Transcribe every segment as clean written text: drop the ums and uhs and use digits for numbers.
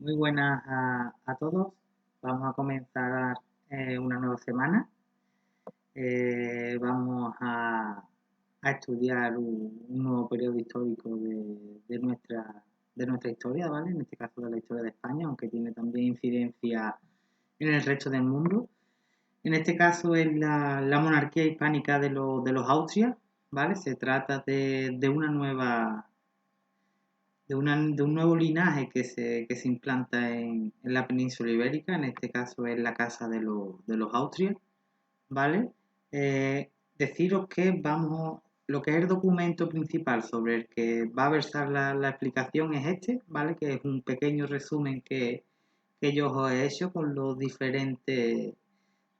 Muy buenas a todos. Vamos a comenzar una nueva semana. Vamos a estudiar un nuevo periodo histórico de nuestra historia, ¿vale? En este caso de la historia de España, aunque tiene también incidencia en el resto del mundo. En este caso es la monarquía hispánica de los Austrias, ¿vale? Se trata de una nueva de un nuevo linaje que se implanta en la península ibérica, en este caso es la casa de los Austrias, ¿vale? Deciros que lo que es el documento principal sobre el que va a versar la explicación es este, ¿vale? Que es un pequeño resumen que yo os he hecho con los diferentes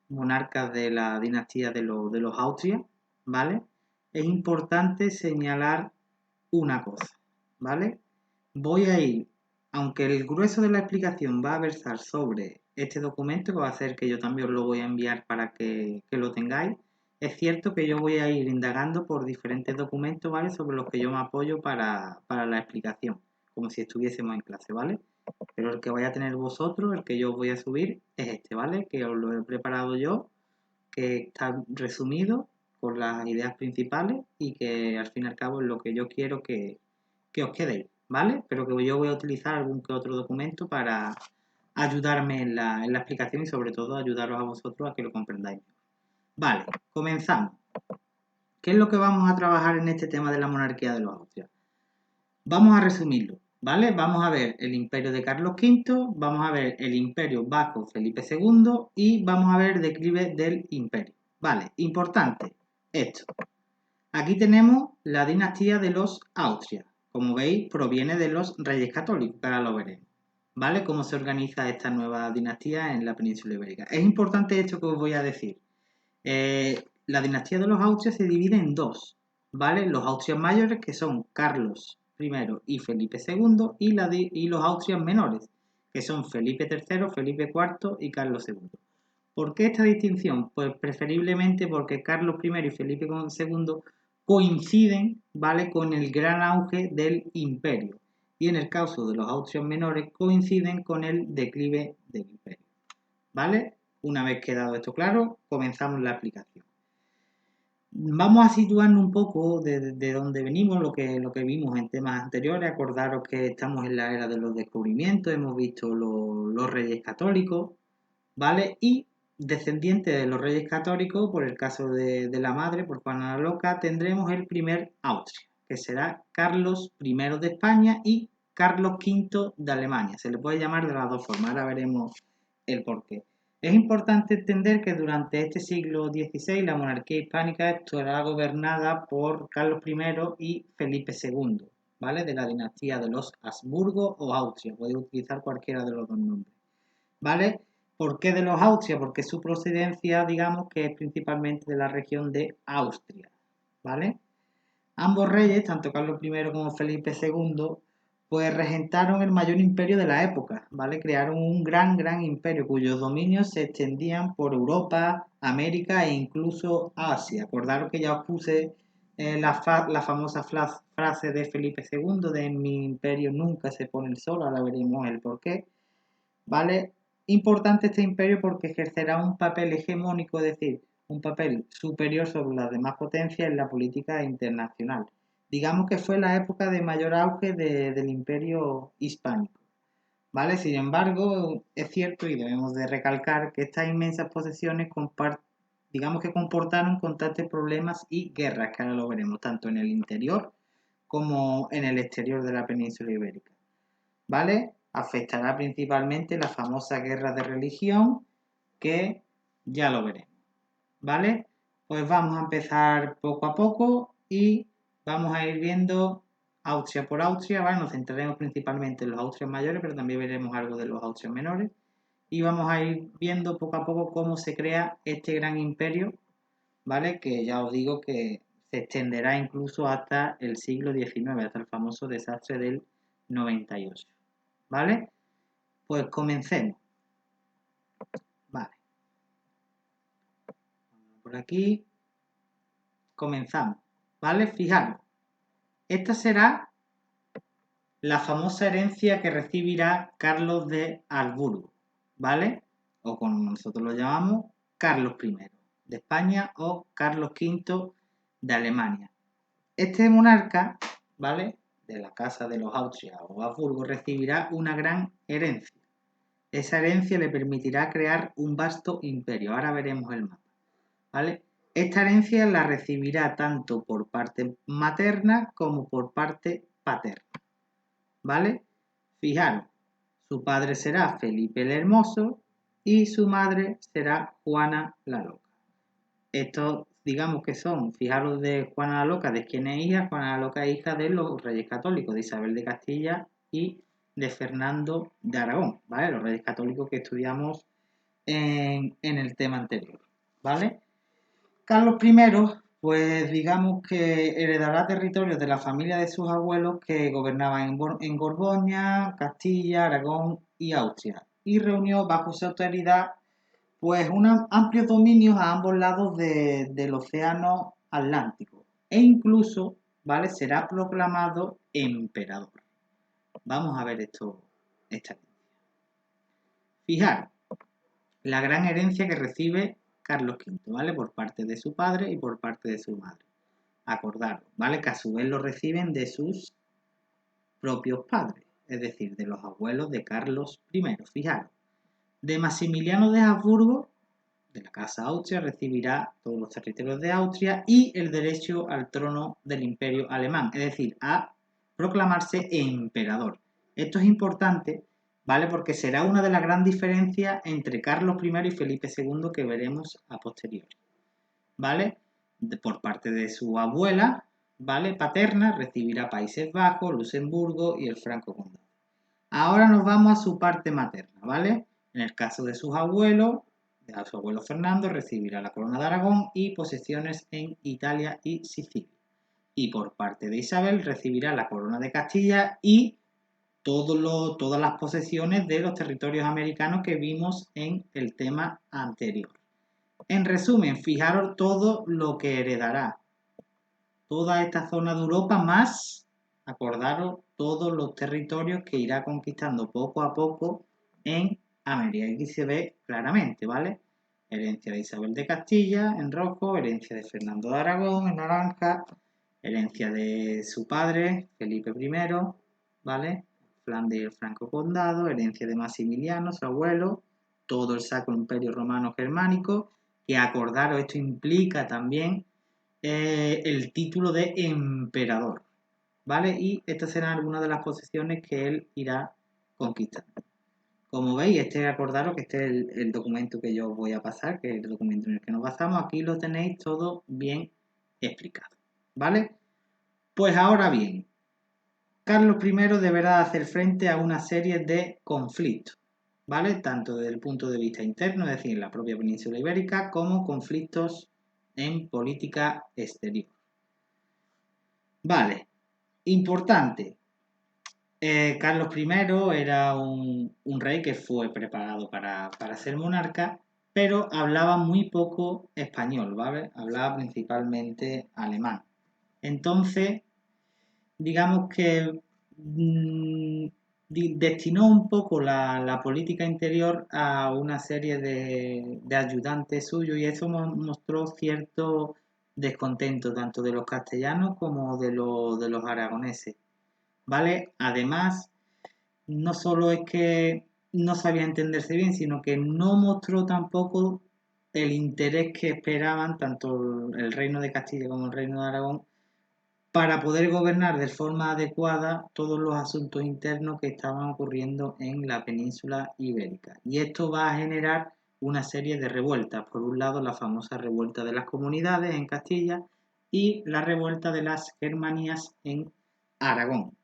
monarcas de la dinastía de los Austrias, ¿vale? Es importante señalar una cosa, ¿vale? Voy a ir, aunque el grueso de la explicación va a versar sobre este documento, que va a hacer que yo también os lo voy a enviar para que lo tengáis, es cierto que yo voy a ir indagando por diferentes documentos, ¿vale? Sobre los que yo me apoyo para la explicación, como si estuviésemos en clase, ¿vale? Pero el que vais a tener vosotros, el que yo os voy a subir, es este, ¿vale? Que os lo he preparado yo, que está resumido con las ideas principales y que al fin y al cabo es lo que yo quiero que os quedéis, ¿vale? Pero que yo voy a utilizar algún que otro documento para ayudarme en la explicación y sobre todo ayudaros a vosotros a que lo comprendáis. Vale, comenzamos. ¿Qué es lo que vamos a trabajar en este tema de la monarquía de los Austrias? Vamos a resumirlo, ¿vale? Vamos a ver el imperio de Carlos V, vamos a ver el imperio bajo Felipe II y vamos a ver el declive del imperio. Vale, importante, esto. Aquí tenemos la dinastía de los Austrias. Como veis, proviene de los reyes católicos, que ahora lo veremos. ¿Vale? Cómo se organiza esta nueva dinastía en la península ibérica. Es importante esto que os voy a decir. La dinastía de los Austrias se divide en dos, ¿vale? Los Austrias mayores, que son Carlos I y Felipe II, y los Austrias menores, que son Felipe III, Felipe IV y Carlos II. ¿Por qué esta distinción? Pues preferiblemente porque Carlos I y Felipe II coinciden, ¿vale? Con el gran auge del imperio. Y en el caso de los Austrias menores coinciden con el declive del imperio. ¿Vale? Una vez quedado esto claro, comenzamos la aplicación. Vamos a situarnos un poco de dónde venimos, lo que vimos en temas anteriores. Acordaros que estamos en la era de los descubrimientos, hemos visto los reyes católicos, ¿vale? Y descendiente de los reyes católicos, por el caso de la madre, por Juana la Loca, tendremos el primer Austria, que será Carlos I de España y Carlos V de Alemania. Se le puede llamar de las dos formas, ahora veremos el porqué. Es importante entender que durante este siglo XVI la monarquía hispánica estará gobernada por Carlos I y Felipe II, ¿vale? De la dinastía de los Habsburgo o Austria, podéis utilizar cualquiera de los dos nombres, ¿vale? ¿Por qué de los Austria? Porque su procedencia, digamos, que es principalmente de la región de Austria, ¿vale? Ambos reyes, tanto Carlos I como Felipe II, pues regentaron el mayor imperio de la época, ¿vale? Crearon un gran imperio cuyos dominios se extendían por Europa, América e incluso Asia. Acordaros que ya os puse la famosa frase de Felipe II de "en mi imperio nunca se pone el sol", ahora veremos el porqué, ¿vale? Importante este imperio porque ejercerá un papel hegemónico, es decir, un papel superior sobre las demás potencias en la política internacional. Digamos que fue la época de mayor auge del imperio hispánico, ¿vale? Sin embargo, es cierto y debemos de recalcar que estas inmensas posesiones digamos que comportaron constantes problemas y guerras, que ahora lo veremos, tanto en el interior como en el exterior de la península ibérica, ¿vale? Afectará principalmente la famosa guerra de religión, que ya lo veremos, ¿vale? Pues vamos a empezar poco a poco y vamos a ir viendo Austria por Austria, ¿vale? Nos centraremos principalmente en los Austrias mayores, pero también veremos algo de los Austrias menores. Y vamos a ir viendo poco a poco cómo se crea este gran imperio, ¿vale? Que ya os digo que se extenderá incluso hasta el siglo XIX, hasta el famoso desastre del 98. ¿Vale? Pues comencemos. Vale. Por aquí comenzamos. ¿Vale? Fijaros. Esta será la famosa herencia que recibirá Carlos de Habsburgo, ¿vale? O como nosotros lo llamamos, Carlos I de España o Carlos V de Alemania. Este monarca, ¿vale? De la casa de los Austria o Habsburgo recibirá una gran herencia. Esa herencia le permitirá crear un vasto imperio. Ahora veremos el mapa, ¿vale? Esta herencia la recibirá tanto por parte materna como por parte paterna, ¿vale? Fijaros, su padre será Felipe el Hermoso y su madre será Juana la Loca. Estos, digamos que son, fijaros de Juana la Loca, ¿de quién es hija? Juana la Loca es hija de los reyes católicos, de Isabel de Castilla y de Fernando de Aragón, ¿vale? Los reyes católicos que estudiamos en el tema anterior, ¿vale? Carlos I, pues digamos que heredará territorios de la familia de sus abuelos que gobernaban en Borgoña, Castilla, Aragón y Austria, y reunió bajo su autoridad pues unos amplios dominios a ambos lados del océano Atlántico, e incluso, ¿vale? Será proclamado emperador. Vamos a ver esta. Fijar, la gran herencia que recibe Carlos V, ¿vale? Por parte de su padre y por parte de su madre. Acordaros, ¿vale? Que a su vez lo reciben de sus propios padres, es decir, de los abuelos de Carlos I. Fijaros, de Maximiliano de Habsburgo, de la casa Austria, recibirá todos los territorios de Austria y el derecho al trono del imperio alemán, es decir, a proclamarse emperador. Esto es importante, ¿vale? Porque será una de las grandes diferencias entre Carlos I y Felipe II que veremos a posteriori, ¿vale? Por parte de su abuela, ¿vale? Paterna, recibirá Países Bajos, Luxemburgo y el Franco Condado. Ahora nos vamos a su parte materna, ¿vale? En el caso de sus abuelos, a su abuelo Fernando recibirá la corona de Aragón y posesiones en Italia y Sicilia. Y por parte de Isabel recibirá la corona de Castilla y todas las posesiones de los territorios americanos que vimos en el tema anterior. En resumen, fijaros todo lo que heredará toda esta zona de Europa, más, acordaros, todos los territorios que irá conquistando poco a poco en América. Aquí se ve claramente, ¿vale? Herencia de Isabel de Castilla en rojo, herencia de Fernando de Aragón en naranja, herencia de su padre, Felipe I, ¿vale? Flandes y el Franco Condado, herencia de Maximiliano, su abuelo, todo el Sacro Imperio Romano Germánico, que acordaros, esto implica también el título de emperador, ¿vale? Y estas serán algunas de las posesiones que él irá conquistando. Como veis, acordaros que este es el documento que yo os voy a pasar, que es el documento en el que nos basamos. Aquí lo tenéis todo bien explicado, ¿vale? Pues ahora bien, Carlos I deberá hacer frente a una serie de conflictos, ¿vale? Tanto desde el punto de vista interno, es decir, en la propia península ibérica, como conflictos en política exterior. Vale, importante. Carlos I era un rey que fue preparado para ser monarca, pero hablaba muy poco español, ¿vale? Hablaba principalmente alemán. Entonces, digamos que destinó un poco la política interior a una serie de ayudantes suyos y eso mostró cierto descontento tanto de los castellanos como de los aragoneses, ¿vale? Además, no solo es que no sabía entenderse bien, sino que no mostró tampoco el interés que esperaban tanto el reino de Castilla como el reino de Aragón para poder gobernar de forma adecuada todos los asuntos internos que estaban ocurriendo en la península ibérica. Y esto va a generar una serie de revueltas. Por un lado, la famosa revuelta de las comunidades en Castilla y la revuelta de las Germanías en Aragón.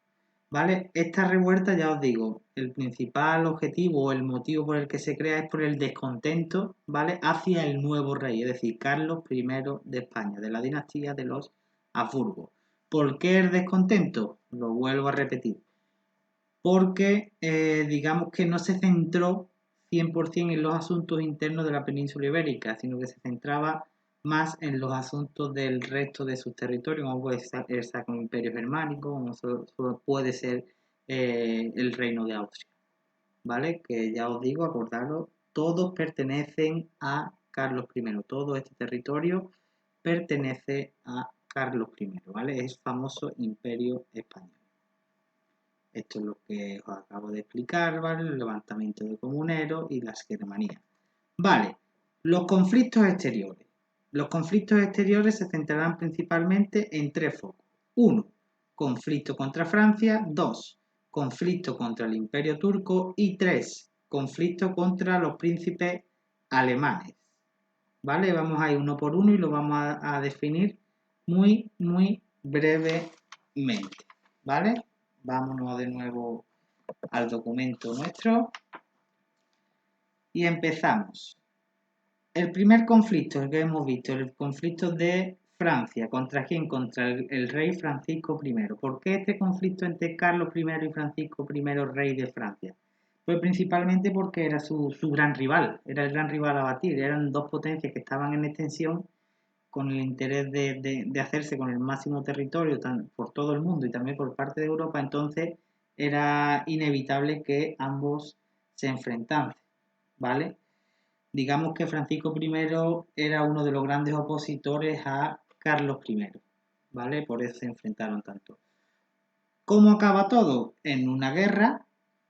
¿Vale? Esta revuelta, ya os digo, el principal objetivo o el motivo por el que se crea es por el descontento, ¿vale? Hacia el nuevo rey, es decir, Carlos I de España, de la dinastía de los Habsburgo. ¿Por qué el descontento? Lo vuelvo a repetir. Porque digamos que no se centró 100% en los asuntos internos de la península ibérica, sino que se centraba más en los asuntos del resto de sus territorios, como puede ser el Sacro Imperio Germánico, como puede ser el reino de Austria, ¿vale? Que ya os digo, acordaros, todos pertenecen a Carlos I, todo este territorio pertenece a Carlos I, ¿vale? Es el famoso Imperio Español. Esto es lo que os acabo de explicar, ¿vale? El levantamiento de comuneros y las germanías. Vale, los conflictos exteriores. Los conflictos exteriores se centrarán principalmente en tres focos. 1. Conflicto contra Francia. 2. Conflicto contra el Imperio Turco. Y 3. Conflicto contra los príncipes alemanes. ¿Vale? Vamos a ir uno por uno y lo vamos a definir muy brevemente. ¿Vale? Vámonos de nuevo al documento nuestro y empezamos. El primer conflicto, el que hemos visto, el conflicto de Francia. ¿Contra quién? Contra el rey Francisco I. ¿Por qué este conflicto entre Carlos I y Francisco I, rey de Francia? Pues principalmente porque era su gran rival, era el gran rival a batir. Eran dos potencias que estaban en extensión con el interés de hacerse con el máximo territorio por todo el mundo y también por parte de Europa. Entonces era inevitable que ambos se enfrentasen, ¿vale? Digamos que Francisco I era uno de los grandes opositores a Carlos I, ¿vale? Por eso se enfrentaron tanto. ¿Cómo acaba todo? En una guerra,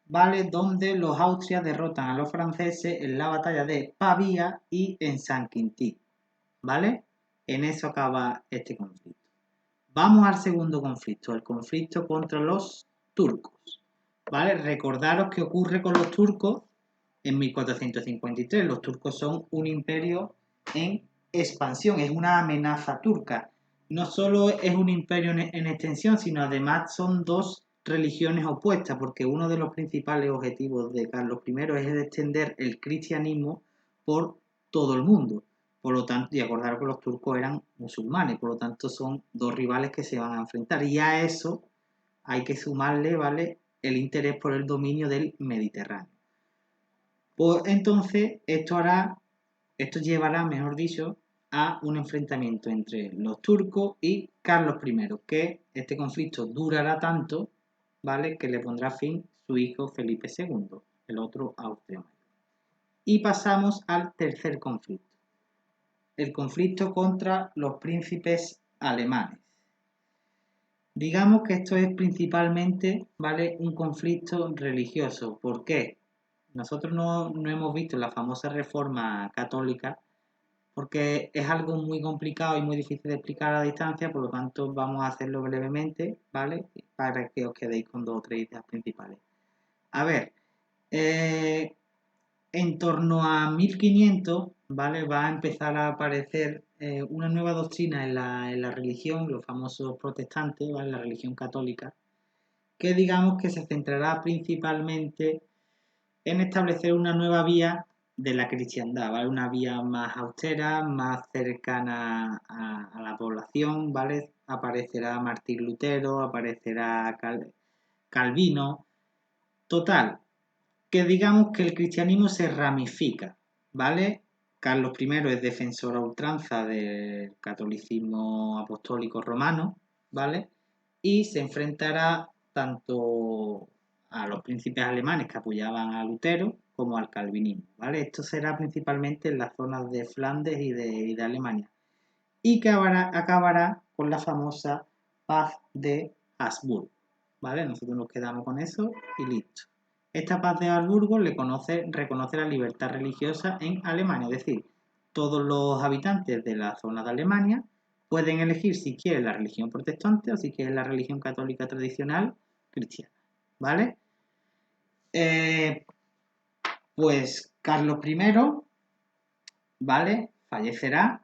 ¿vale? Donde los austrias derrotan a los franceses en la batalla de Pavía y en Saint-Quentin, ¿vale? En eso acaba este conflicto. Vamos al segundo conflicto, el conflicto contra los turcos, ¿vale? Recordaros qué ocurre con los turcos en 1453. Los turcos son un imperio en expansión, es una amenaza turca. No solo es un imperio en extensión, sino además son dos religiones opuestas, porque uno de los principales objetivos de Carlos I es extender el cristianismo por todo el mundo. Por lo tanto, y acordaros que los turcos eran musulmanes, por lo tanto son dos rivales que se van a enfrentar. Y a eso hay que sumarle, ¿vale?, el interés por el dominio del Mediterráneo. Pues entonces esto llevará, mejor dicho, a un enfrentamiento entre los turcos y Carlos I, que este conflicto durará tanto, ¿vale?, que le pondrá fin su hijo Felipe II, el otro Austria Mayor. Y pasamos al tercer conflicto, el conflicto contra los príncipes alemanes. Digamos que esto es principalmente, ¿vale?, un conflicto religioso. ¿Por qué? Nosotros no hemos visto la famosa reforma católica porque es algo muy complicado y muy difícil de explicar a la distancia, por lo tanto vamos a hacerlo brevemente, ¿vale?, para que os quedéis con dos o tres ideas principales. A ver, en torno a 1500, ¿vale?, va a empezar a aparecer una nueva doctrina en la religión, los famosos protestantes, ¿vale?, la religión católica, que digamos que se centrará principalmente en establecer una nueva vía de la cristiandad, ¿vale? Una vía más austera, más cercana a la población, ¿vale? Aparecerá Martín Lutero, aparecerá Calvino. Total, que digamos que el cristianismo se ramifica, ¿vale? Carlos I es defensor a ultranza del catolicismo apostólico romano, ¿vale? Y se enfrentará tanto a los príncipes alemanes que apoyaban a Lutero como al calvinismo, ¿vale? Esto será principalmente en las zonas de Flandes y de Alemania. Y que acabará con la famosa paz de Habsburgo, ¿vale? Nosotros nos quedamos con eso y listo. Esta paz de Habsburgo reconoce la libertad religiosa en Alemania, es decir, todos los habitantes de la zona de Alemania pueden elegir si quieren la religión protestante o si quieren la religión católica tradicional cristiana, ¿vale? Pues Carlos I, ¿vale?, fallecerá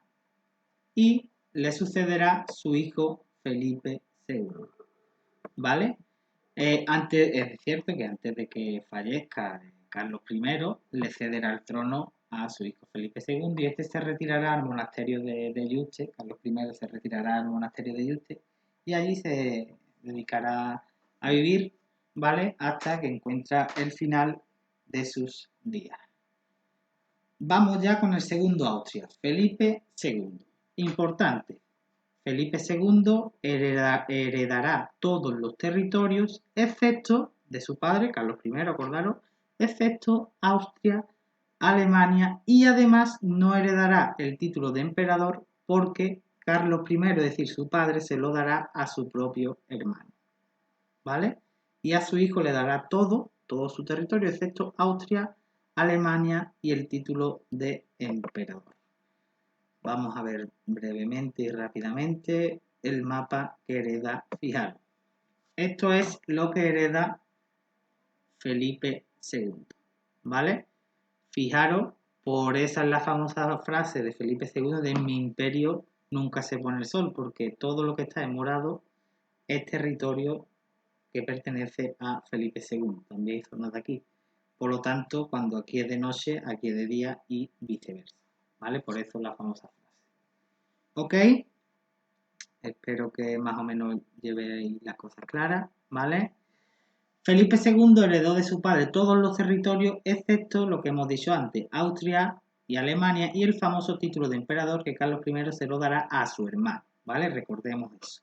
y le sucederá su hijo Felipe II, ¿vale? Es cierto que antes de que fallezca Carlos I, le cederá el trono a su hijo Felipe II y este se retirará al monasterio de Yuste. Carlos I se retirará al monasterio de Yuste y allí se dedicará a vivir, ¿vale?, hasta que encuentra el final de sus días. Vamos ya con el segundo Austria, Felipe II. Importante, Felipe II heredará todos los territorios excepto de su padre, Carlos I, acordaros, excepto Austria, Alemania, y además no heredará el título de emperador porque Carlos I, es decir, su padre, se lo dará a su propio hermano, ¿vale? Y a su hijo le dará todo su territorio, excepto Austria, Alemania y el título de emperador. Vamos a ver brevemente y rápidamente el mapa que hereda, fijaros. Esto es lo que hereda Felipe II, ¿vale? Fijaros, por esa es la famosa frase de Felipe II de mi imperio nunca se pone el sol, porque todo lo que está en morado es territorio que pertenece a Felipe II, también zonas de aquí. Por lo tanto, cuando aquí es de noche, aquí es de día y viceversa, ¿vale? Por eso la famosa frase. ¿Ok? Espero que más o menos llevéis las cosas claras, ¿vale? Felipe II heredó de su padre todos los territorios, excepto lo que hemos dicho antes, Austria y Alemania, y el famoso título de emperador que Carlos I se lo dará a su hermano, ¿vale? Recordemos eso.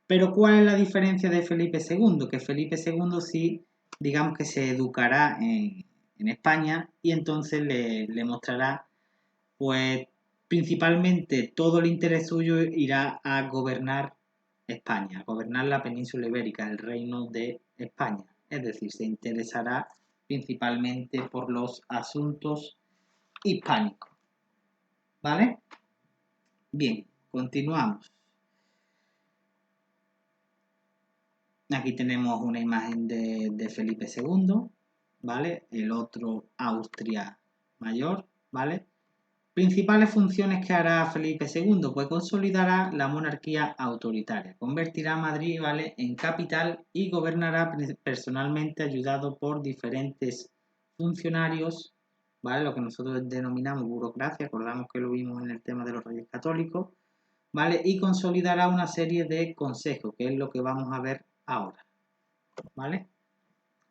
Pero ¿cuál es la diferencia de Felipe II? Que Felipe II sí, digamos que se educará en España y entonces le mostrará, pues principalmente todo el interés suyo irá a gobernar España, a gobernar la península ibérica, el reino de España. Es decir, se interesará principalmente por los asuntos hispánicos. ¿Vale? Bien, continuamos. Aquí tenemos una imagen de Felipe II, ¿vale? El otro Austria Mayor, ¿vale? Principales funciones que hará Felipe II, pues consolidará la monarquía autoritaria, convertirá a Madrid, ¿vale?, en capital y gobernará personalmente ayudado por diferentes funcionarios, ¿vale?, lo que nosotros denominamos burocracia, acordamos que lo vimos en el tema de los Reyes Católicos, ¿vale?, y consolidará una serie de consejos, que es lo que vamos a ver ahora, ¿vale?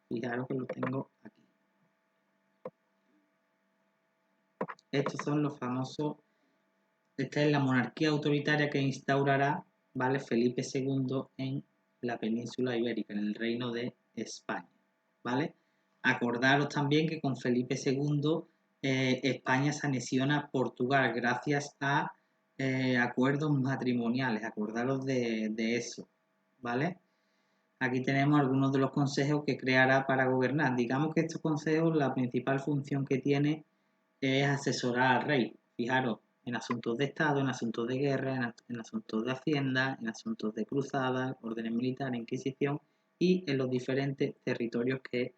Fijaros que lo tengo aquí. Estos son los famosos. Esta es la monarquía autoritaria que instaurará, ¿vale?, Felipe II en la península ibérica, en el reino de España, ¿vale? Acordaros también que con Felipe II España se anexiona a Portugal gracias a acuerdos matrimoniales, acordaros de eso, ¿vale? Aquí tenemos algunos de los consejos que creará para gobernar. Digamos que estos consejos, la principal función que tiene es asesorar al rey. Fijaros, en asuntos de Estado, en asuntos de guerra, en asuntos de hacienda, en asuntos de cruzadas, órdenes militares, inquisición y en los diferentes territorios que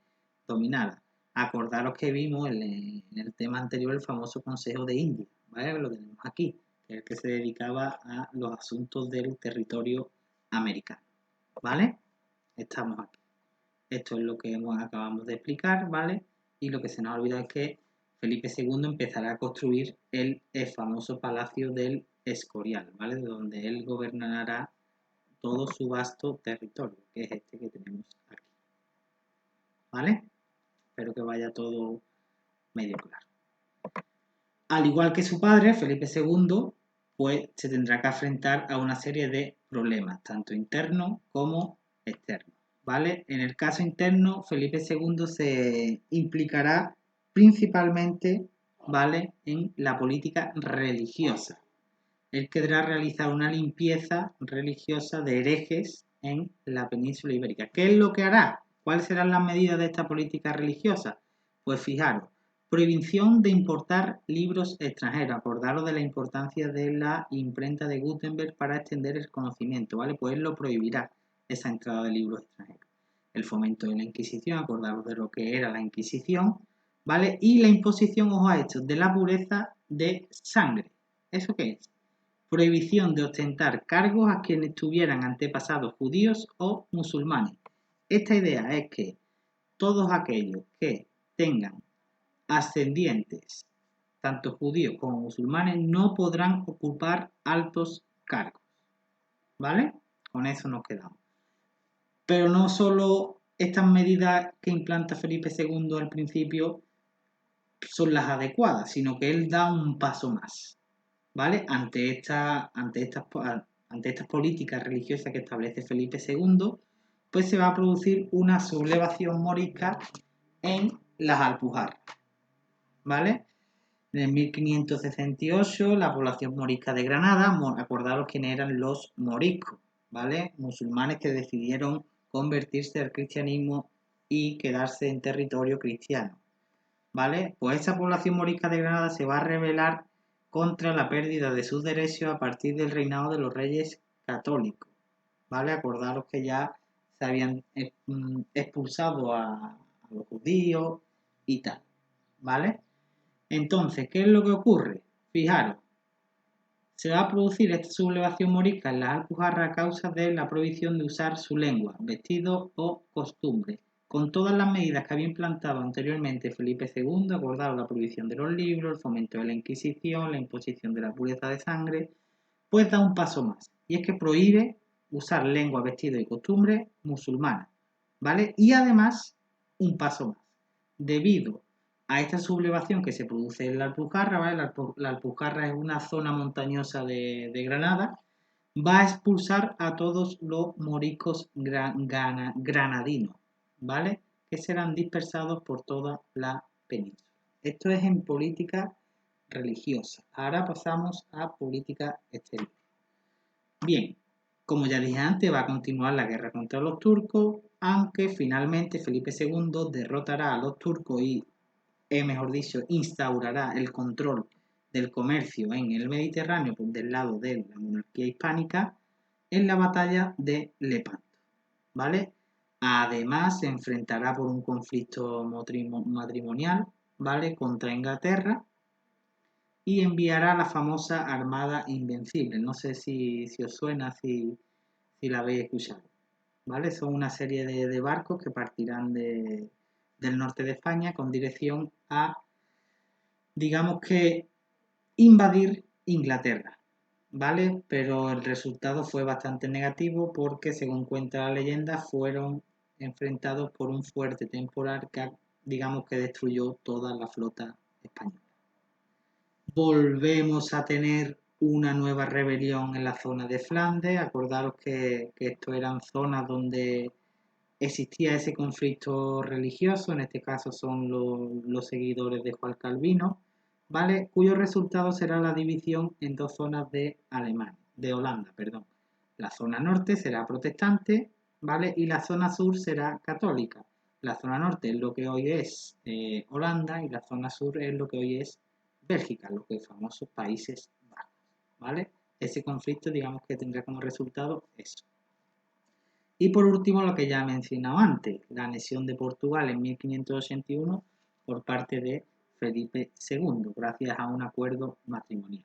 dominara. Acordaros que vimos en el tema anterior el famoso Consejo de India, ¿vale? Lo tenemos aquí, que es el que se dedicaba a los asuntos del territorio americano, ¿vale? Estamos aquí. Esto es lo que acabamos de explicar, ¿vale? Y lo que se nos ha olvidado es que Felipe II empezará a construir el famoso Palacio del Escorial, ¿vale? De donde él gobernará todo su vasto territorio, que es este que tenemos aquí, ¿vale? Espero que vaya todo medio claro. Al igual que su padre, Felipe II, pues se tendrá que enfrentar a una serie de problemas, tanto internos como externos, ¿vale? En el caso interno, Felipe II se implicará principalmente, ¿vale?, en la política religiosa. Él querrá realizar una limpieza religiosa de herejes en la península ibérica. ¿Qué es lo que hará? ¿Cuáles serán las medidas de esta política religiosa? Pues fijaros, prohibición de importar libros extranjeros. Acordaros de la importancia de la imprenta de Gutenberg para extender el conocimiento, ¿vale? Pues él lo prohibirá, esa entrada de libros extranjeros. El fomento de la Inquisición, acordaros de lo que era la Inquisición, ¿vale? Y la imposición, ojo a esto, de la pureza de sangre. ¿Eso qué es? Prohibición de ostentar cargos a quienes tuvieran antepasados judíos o musulmanes. Esta idea es que todos aquellos que tengan ascendientes, tanto judíos como musulmanes, no podrán ocupar altos cargos, ¿vale? Con eso nos quedamos. Pero no solo estas medidas que implanta Felipe II al principio son las adecuadas, sino que él da un paso más, ¿vale? Ante estas políticas religiosas que establece Felipe II, pues se va a producir una sublevación morisca en las Alpujarras, ¿vale? En el 1568 la población morisca de Granada, acordaros quiénes eran los moriscos, ¿vale? Musulmanes que decidieron convertirse al cristianismo y quedarse en territorio cristiano, ¿vale? Pues esa población morisca de Granada se va a rebelar contra la pérdida de sus derechos a partir del reinado de los reyes católicos, ¿vale? Acordaros que ya se habían expulsado a los judíos y tal, ¿vale? Entonces, ¿qué es lo que ocurre? Fijaros, se va a producir esta sublevación morisca en las Alpujarras a causa de la prohibición de usar su lengua, vestido o costumbre. Con todas las medidas que había implantado anteriormente Felipe II, acordado la prohibición de los libros, el fomento de la Inquisición, la imposición de la pureza de sangre, pues da un paso más. Y es que prohíbe usar lengua, vestido y costumbre musulmana, ¿vale? Y además, un paso más. Debido a esta sublevación que se produce en la Alpujarra, ¿vale? La Alpujarra es una zona montañosa de Granada, va a expulsar a todos los moriscos granadinos, ¿vale? Que serán dispersados por toda la península. Esto es en política religiosa. Ahora pasamos a política exterior. Bien, como ya dije antes, va a continuar la guerra contra los turcos, aunque finalmente Felipe II derrotará a los turcos y mejor dicho, instaurará el control del comercio en el Mediterráneo del lado de la monarquía hispánica en la batalla de Lepanto, ¿vale? Además, se enfrentará por un conflicto matrimonial, ¿vale? Contra Inglaterra y enviará la famosa Armada Invencible. No sé si os suena, si la habéis escuchado, ¿vale? Son una serie de barcos que partirán del norte de España con dirección a, digamos que, invadir Inglaterra, ¿vale? Pero el resultado fue bastante negativo porque, según cuenta la leyenda, fueron enfrentados por un fuerte temporal que, digamos que destruyó toda la flota española. Volvemos a tener una nueva rebelión en la zona de Flandes. Acordaros que esto eran zonas donde existía ese conflicto religioso, en este caso son los seguidores de Juan Calvino, ¿vale? Cuyo resultado será la división en dos zonas de Alemania, de Holanda, perdón. La zona norte será protestante, ¿vale? Y la zona sur será católica. La zona norte es lo que hoy es Holanda y la zona sur es lo que hoy es Bélgica, los que famosos Países Bajos, ¿vale? Ese conflicto, digamos que tendrá como resultado eso. Y por último, lo que ya he mencionado antes, la anexión de Portugal en 1581 por parte de Felipe II, gracias a un acuerdo matrimonial.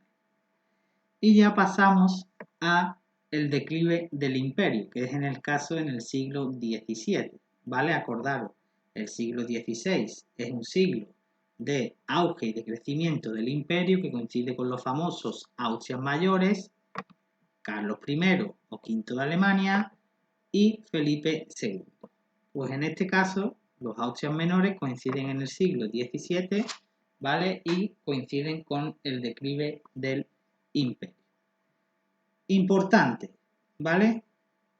Y ya pasamos a el declive del imperio, que es en el caso en el siglo XVII. ¿Vale? Acordaros, el siglo XVI es un siglo de auge y de crecimiento del imperio que coincide con los famosos Austrias mayores, Carlos I o V de Alemania y Felipe II. Pues en este caso, los Austrias menores coinciden en el siglo XVII, ¿vale? Y coinciden con el declive del imperio. Importante, ¿vale?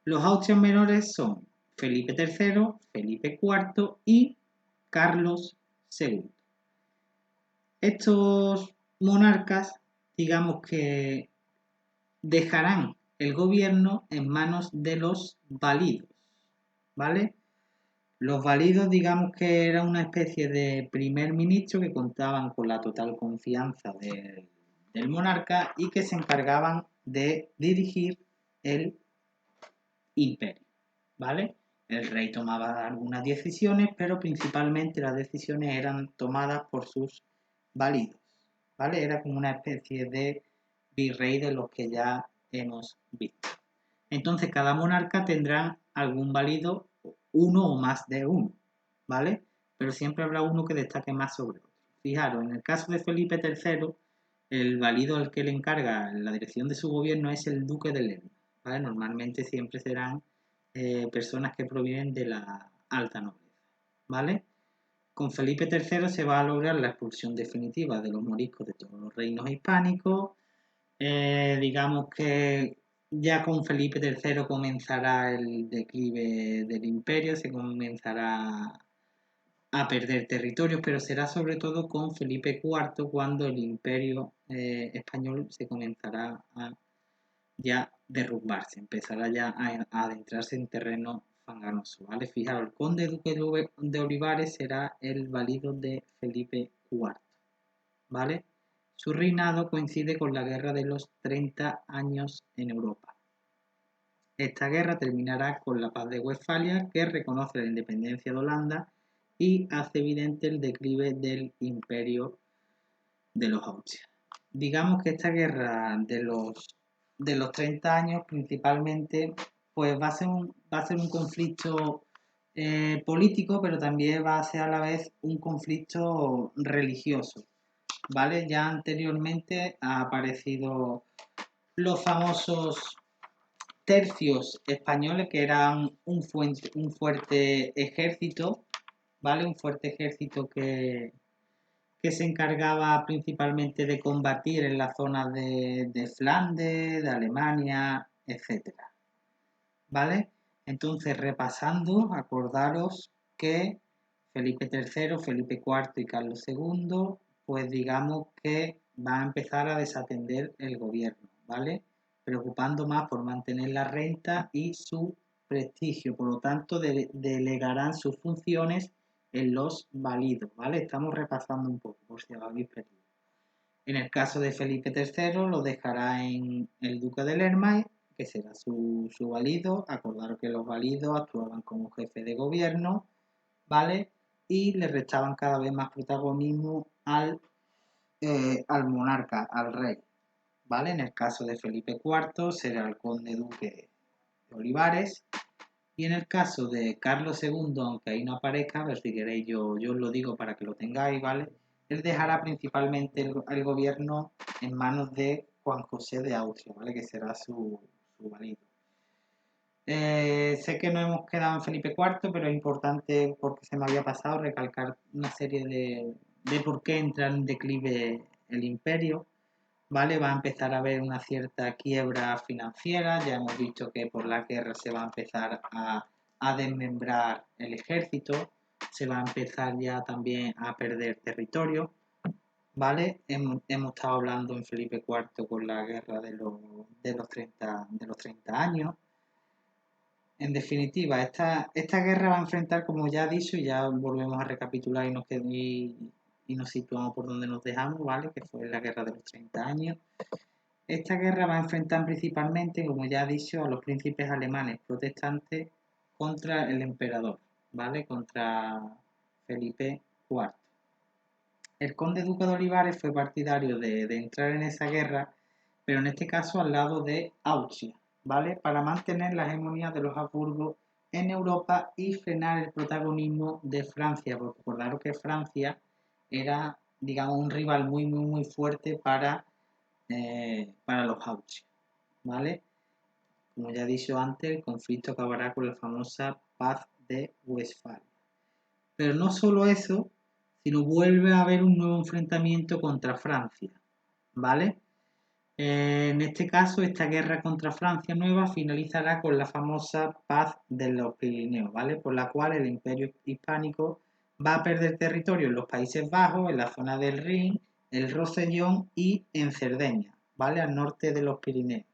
Los Austrias menores son Felipe III, Felipe IV y Carlos II. Estos monarcas, digamos que dejarán el gobierno en manos de los válidos, ¿vale? Los válidos, digamos que era una especie de primer ministro que contaban con la total confianza del monarca y que se encargaban de dirigir el imperio, ¿vale? El rey tomaba algunas decisiones, pero principalmente las decisiones eran tomadas por sus válidos, ¿vale? Era como una especie de virrey de los que ya hemos visto. Entonces, cada monarca tendrá algún válido, uno o más de uno, ¿vale? Pero siempre habrá uno que destaque más sobre otro. Fijaros, en el caso de Felipe III, el válido al que le encarga la dirección de su gobierno es el duque de Lerma, ¿vale? Normalmente siempre serán personas que provienen de la alta nobleza, ¿vale? Con Felipe III se va a lograr la expulsión definitiva de los moriscos de todos los reinos hispánicos. Digamos que Ya con Felipe III comenzará el declive del imperio, se comenzará a perder territorios, pero será sobre todo con Felipe IV cuando el imperio español se comenzará a ya derrumbarse, empezará ya a adentrarse en terreno fanganoso, ¿vale? Fijaros, el conde duque de Olivares será el valido de Felipe IV, ¿vale? Su reinado coincide con la Guerra de los 30 años en Europa. Esta guerra terminará con la Paz de Westfalia, que reconoce la independencia de Holanda y hace evidente el declive del imperio de los Austrias. Digamos que esta guerra de los 30 años principalmente pues va a ser un conflicto político, pero también va a ser a la vez un conflicto religioso, ¿vale? Ya anteriormente ha aparecido los famosos tercios españoles, que eran un fuerte ejército, ¿vale? Un fuerte ejército que se encargaba principalmente de combatir en las zonas de Flandes, de Alemania, etcétera, ¿vale? Entonces, repasando, acordaros que Felipe III, Felipe IV y Carlos II, pues digamos que van a empezar a desatender el gobierno, ¿vale? Preocupando más por mantener la renta y su prestigio, por lo tanto, delegarán sus funciones en los válidos, ¿vale? Estamos repasando un poco, por si lo habéis perdido. En el caso de Felipe III lo dejará en el duque de Lerma, que será su valido. Acordaros que los validos actuaban como jefe de gobierno, ¿vale? Y le restaban cada vez más protagonismo al monarca, al rey, ¿vale? En el caso de Felipe IV será el conde duque de Olivares. Y en el caso de Carlos II, aunque ahí no aparezca, a ver si queréis, yo os lo digo para que lo tengáis, ¿vale? Él dejará principalmente el gobierno en manos de Juan José de Austria, ¿vale? Que será su marido. Sé que no hemos quedado en Felipe IV, pero es importante porque se me había pasado recalcar una serie de por qué entra en declive el imperio, ¿vale? Va a empezar a haber una cierta quiebra financiera, ya hemos visto que por la guerra se va a empezar a desmembrar el ejército, se va a empezar ya también a perder territorio, ¿vale? Hemos estado hablando en Felipe IV con la guerra de los 30 años. En definitiva, esta guerra va a enfrentar, como ya he dicho, y ya volvemos a recapitular y nos situamos por donde nos dejamos, ¿vale? Que fue la guerra de los 30 años. Esta guerra va a enfrentar principalmente, como ya he dicho, a los príncipes alemanes protestantes contra el emperador, ¿vale? Contra Felipe IV. El conde duque de Olivares fue partidario de entrar en esa guerra, pero en este caso al lado de Austria, ¿vale? Para mantener la hegemonía de los Habsburgo en Europa y frenar el protagonismo de Francia, porque recordaros que Francia era, digamos, un rival muy fuerte para los Austrias, ¿vale? Como ya he dicho antes, el conflicto acabará con la famosa paz de Westfalia. Pero no solo eso, sino vuelve a haber un nuevo enfrentamiento contra Francia, ¿vale? En este caso, esta guerra contra Francia nueva finalizará con la famosa paz de los Pirineos, ¿vale? Por la cual el imperio hispánico va a perder territorio en los Países Bajos, en la zona del Rin, el Rosellón y en Cerdeña, ¿vale? Al norte de los Pirineos.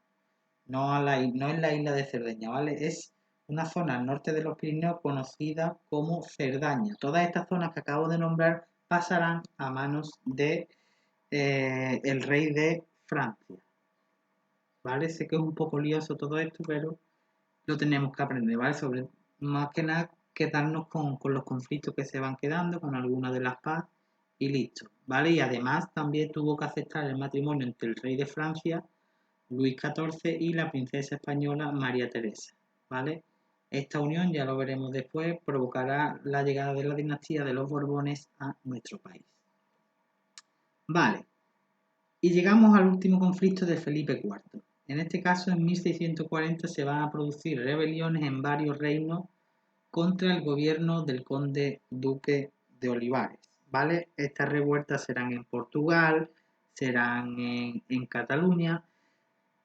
No es la isla de Cerdeña, ¿vale? Es una zona al norte de los Pirineos conocida como Cerdaña. Todas estas zonas que acabo de nombrar pasarán a manos de el rey de Francia, ¿vale? Sé que es un poco lioso todo esto, pero lo tenemos que aprender, ¿vale? Sobre más que nada quedarnos con los conflictos que se van quedando, con algunas de las paz y listo, ¿vale? Y además también tuvo que aceptar el matrimonio entre el rey de Francia, Luis XIV, y la princesa española María Teresa, ¿vale? Esta unión, ya lo veremos después, provocará la llegada de la dinastía de los Borbones a nuestro país. Vale, y llegamos al último conflicto de Felipe IV. En este caso, en 1640 se van a producir rebeliones en varios reinos contra el gobierno del conde duque de Olivares, ¿vale? Estas revueltas serán en Portugal, serán en Cataluña,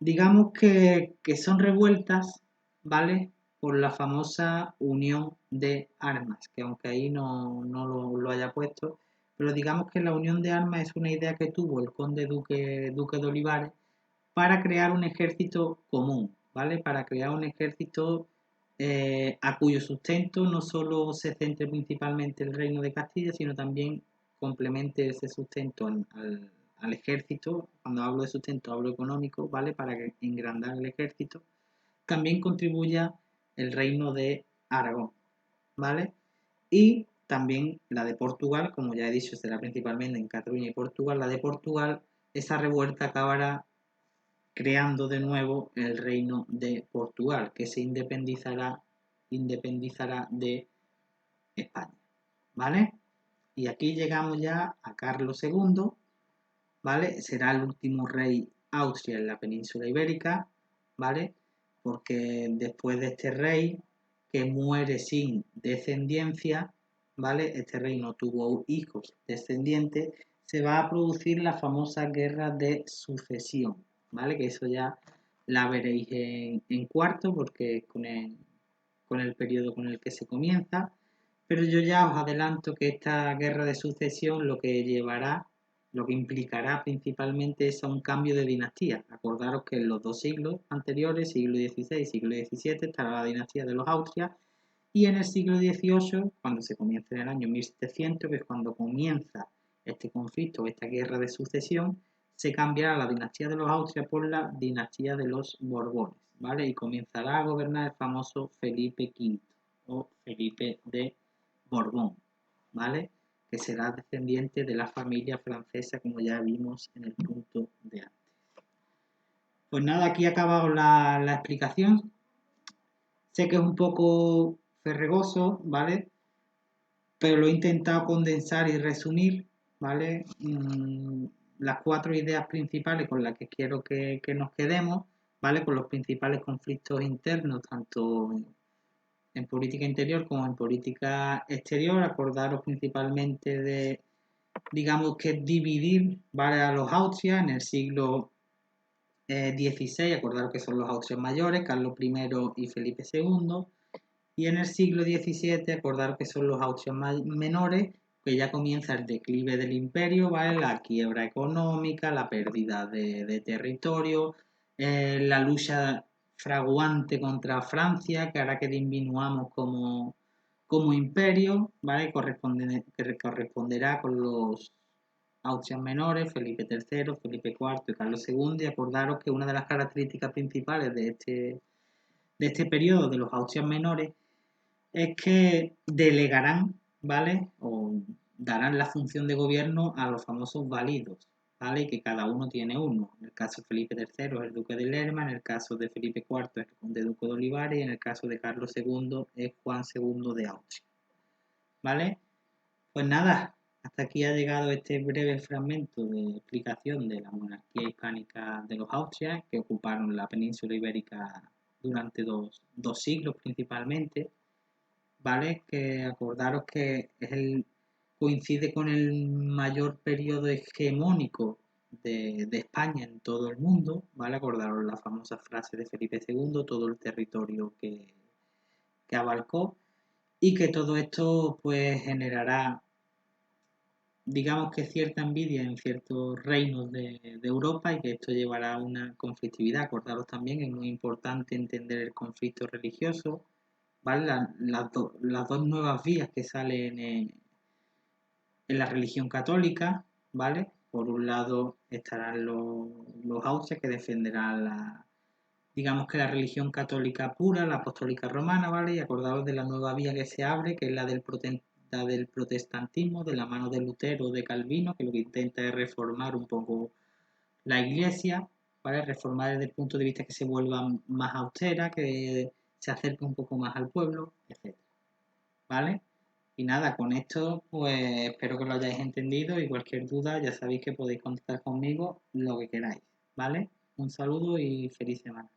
digamos que son revueltas, ¿vale? Por la famosa unión de armas, que aunque ahí no lo haya puesto, pero digamos que la unión de armas es una idea que tuvo el conde Duque de Olivares para crear un ejército común, ¿vale? Para crear un ejército a cuyo sustento no solo se centre principalmente el reino de Castilla, sino también complemente ese sustento al ejército. Cuando hablo de sustento hablo económico, ¿vale? Para engrandar el ejército. También contribuya el reino de Aragón, ¿vale? Y también la de Portugal, como ya he dicho, será principalmente en Cataluña y Portugal. La de Portugal, esa revuelta acabará creando de nuevo el reino de Portugal, que se independizará de España, ¿vale? Y aquí llegamos ya a Carlos II, ¿vale? Será el último rey Austria en la península ibérica, ¿vale? Porque después de este rey, que muere sin descendencia, ¿vale? Este rey no tuvo hijos descendientes, se va a producir la famosa guerra de sucesión, ¿vale? Que eso ya la veréis en cuarto, porque con el periodo con el que se comienza, pero yo ya os adelanto que esta guerra de sucesión lo que implicará principalmente es a un cambio de dinastía. Acordaros que en los dos siglos anteriores, siglo XVI y siglo XVII, estará la dinastía de los Austrias, y en el siglo XVIII, cuando se comienza en el año 1700, que es cuando comienza este conflicto, esta guerra de sucesión, se cambiará la dinastía de los Austrias por la dinastía de los Borbones, ¿vale? Y comenzará a gobernar el famoso Felipe V o Felipe de Borbón, ¿vale? Que será descendiente de la familia francesa, como ya vimos en el punto de antes. Pues nada, aquí ha acabado la explicación. Sé que es un poco ferregoso, ¿vale? Pero lo he intentado condensar y resumir, ¿vale? Las cuatro ideas principales con las que quiero que nos quedemos, ¿vale? Con los principales conflictos internos, tanto en política interior como en política exterior. Acordaros principalmente de, digamos que dividir, ¿vale? A los Austrias en el siglo XVI, acordaros que son los Austrias mayores, Carlos I y Felipe II. Y en el siglo XVII, acordaros que son los Austrias menores, que ya comienza el declive del imperio, ¿vale? La quiebra económica, la pérdida de territorio, la lucha fraguante contra Francia, que hará que disminuamos como imperio, ¿vale? Que corresponderá con los Austrias menores, Felipe III, Felipe IV y Carlos II. Y acordaros que una de las características principales de este periodo de los Austrias menores es que delegarán, ¿vale? O darán la función de gobierno a los famosos válidos, ¿vale? Y que cada uno tiene uno. En el caso de Felipe III es el duque de Lerma, en el caso de Felipe IV es el conde duque de Olivares y en el caso de Carlos II es Juan II de Austria, ¿vale? Pues nada, hasta aquí ha llegado este breve fragmento de explicación de la monarquía hispánica de los Austrias, que ocuparon la península ibérica durante dos siglos principalmente. ¿Vale? Que acordaros que coincide con el mayor periodo hegemónico de España en todo el mundo, ¿vale? Acordaros la famosa frase de Felipe II, todo el territorio que abarcó, y que todo esto pues generará, digamos que cierta envidia en ciertos reinos de Europa y que esto llevará a una conflictividad. Acordaros también, es muy importante entender el conflicto religioso, ¿vale? Las dos nuevas vías que salen en la religión católica, ¿vale? Por un lado estarán los austrias que defenderán digamos que la religión católica pura, la apostólica romana, ¿vale? Y acordaros de la nueva vía que se abre, que es la del protestantismo, de la mano de Lutero, de Calvino, que lo que intenta es reformar un poco la iglesia, ¿vale? Reformar desde el punto de vista que se vuelva más austera, que se acerque un poco más al pueblo, etc. ¿Vale? Y nada, con esto pues espero que lo hayáis entendido y cualquier duda ya sabéis que podéis contactar conmigo lo que queráis, ¿vale? Un saludo y feliz semana.